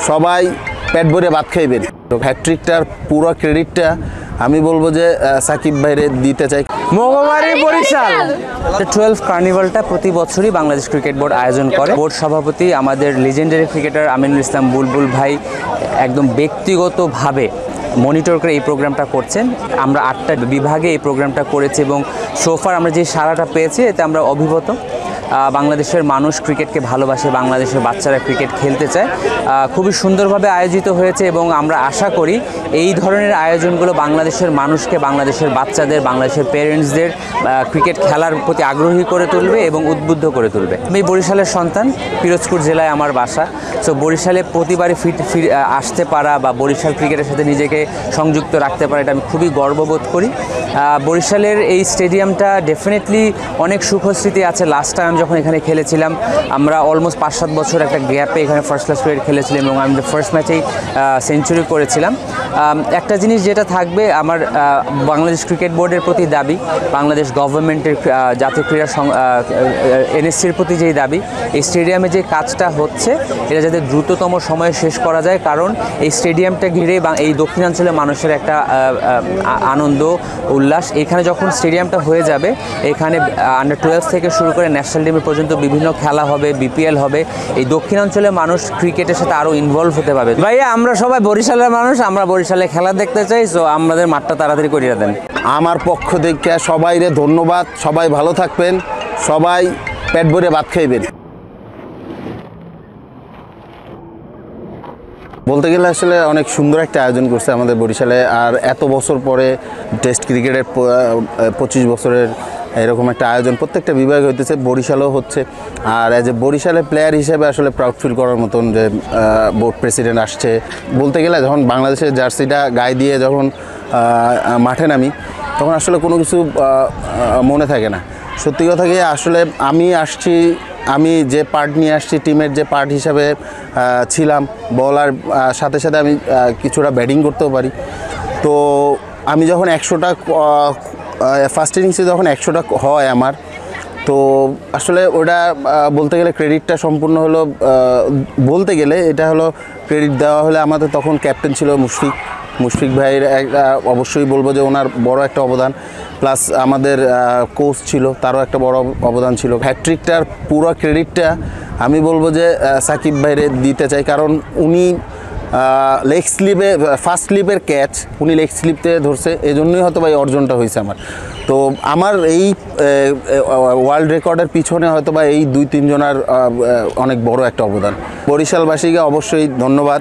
সবাই পেট ভরে ভাত খাইবেন। হ্যাট্রিকটার পুরো ক্রেডিটটা আমি বলবো যে সাকিব ভাইরে দিতে চাই। মঙ্গলবারে বরিশাল 12 কার্নিভালটা প্রতি বছরই বাংলাদেশ ক্রিকেট বোর্ড আয়োজন করে। বোর্ড সভাপতি আমাদের লিজেন্ডারি ক্রিকেটার আমিনুল ইসলাম বুলবুল ভাই একদম ব্যক্তিগতভাবে মনিটর করে এই প্রোগ্রামটা করছেন। আমরা 8টা বিভাগে এই প্রোগ্রামটা করেছি এবং সোফার আমরা যে সাড়াটা পেয়েছি এতে আমরা অভিভূত। বাংলাদেশের মানুষ ক্রিকেটকে ভালোবাসে, বাংলাদেশের বাচ্চারা ক্রিকেট খেলতে চায়। খুবই সুন্দরভাবে আয়োজিত হয়েছে এবং আমরা আশা করি এই ধরনের আয়োজনগুলো বাংলাদেশের মানুষকে, বাংলাদেশের বাচ্চাদের, বাংলাদেশের প্যারেন্টসদের ক্রিকেট খেলার প্রতি আগ্রহী করে তুলবে এবং উদ্বুদ্ধ করে তুলবে। আমি বরিশালের সন্তান, পিরোজপুর জেলায় আমার বাসা। সো বরিশালে প্রতিবারই আসতে পারা বা বরিশাল ক্রিকেটের সাথে নিজেকে সংযুক্ত রাখতে পারা, এটা আমি খুবই গর্ববোধ করি। বরিশালের এই স্টেডিয়ামটা ডেফিনেটলি অনেক সুখস্মৃতি আছে। লাস্ট টাইম যখন এখানে খেলেছিলাম আমরা অলমোস্ট 5-7 বছর একটা গ্যাপে এখানে ফার্স্ট ক্লাস ক্রিকেট খেলেছিলাম এবং আমি ফার্স্ট ম্যাচেই সেঞ্চুরি করেছিলাম। একটা জিনিস যেটা থাকবে আমার বাংলাদেশ ক্রিকেট বোর্ডের প্রতি দাবি, বাংলাদেশ গভর্নমেন্টের জাতীয় ক্রীড়া এনএসসির প্রতি যেই দাবি, এই স্টেডিয়ামে যে কাজটা হচ্ছে এটা যাতে দ্রুততম সময়ে শেষ করা যায়। কারণ এই স্টেডিয়ামটা ঘিরে এই দক্ষিণাঞ্চলের মানুষের একটা আনন্দ উল্লাস। এখানে যখন স্টেডিয়ামটা হয়ে যাবে এখানে আন্ডার 12 থেকে শুরু করে ন্যাশনাল টিম পর্যন্ত বিভিন্ন খেলা হবে, বিপিএল হবে। এই দক্ষিণাঞ্চলের মানুষ ক্রিকেটের সাথে আরও ইনভলভ হতে পারবে। ভাইয়া আমরা সবাই বরিশালের মানুষ, আমরা বরিশালে খেলা দেখতে চাই। সো আমাদের মাঠটা তাড়াতাড়ি করিয়ে দেন। আমার পক্ষ থেকে সবাইরে ধন্যবাদ। সবাই ভালো থাকবেন, সবাই পেট ভরে ভাত খাইবেন। বলতে গেলে আসলে অনেক সুন্দর একটা আয়োজন করছে আমাদের বরিশালে। আর এত বছর পরে টেস্ট ক্রিকেটের 25 বছরের এরকম একটা আয়োজন প্রত্যেকটা বিভাগে হইতেছে, বরিশালও হচ্ছে। আর এজ এ বরিশালের প্লেয়ার হিসেবে আসলে প্রাউড ফিল করার মতন যে বোর্ড প্রেসিডেন্ট আসছে। বলতে গেলে যখন বাংলাদেশের জার্সিটা গায়ে দিয়ে যখন মাঠে নামি তখন আসলে কোনো কিছু মনে থাকে না। সত্যি কথা কি, আসলে আমি যে পার্ট নিয়ে আসছি, টিমের যে পার্ট হিসাবে ছিলাম, বলার সাথে সাথে আমি কিছুটা ব্যাটিং করতেও পারি। তো আমি যখন 100টা ফার্স্ট ইনিংসে যখন 100টা হয় আমার, তো আসলে ওটা বলতে গেলে ক্রেডিটটা সম্পূর্ণ হলো, বলতে গেলে এটা হলো ক্রেডিট দেওয়া হলে আমাদের তখন ক্যাপ্টেন ছিল মুশফিক ভাইয়ের অবশ্যই বলবো যে ওনার বড় একটা অবদান, প্লাস আমাদের কোচ ছিল তারও একটা বড় অবদান ছিল। হ্যাট্রিকটার পুরো ক্রেডিটটা আমি বলবো যে সাকিব ভাইরে দিতে চাই। কারণ উনি লেগ স্লিপে ফার্স্ট স্লিপের ক্যাচ উনি লেগ স্লিপতে ধরছে, এই জন্যই হয়তো বা এই অর্জনটা হয়েছে আমার। তো আমার এই ওয়ার্ল্ড রেকর্ডের পিছনে হয়তো বা এই 2-3 জনের অনেক বড় একটা অবদান। বরিশালবাসীকে অবশ্যই ধন্যবাদ।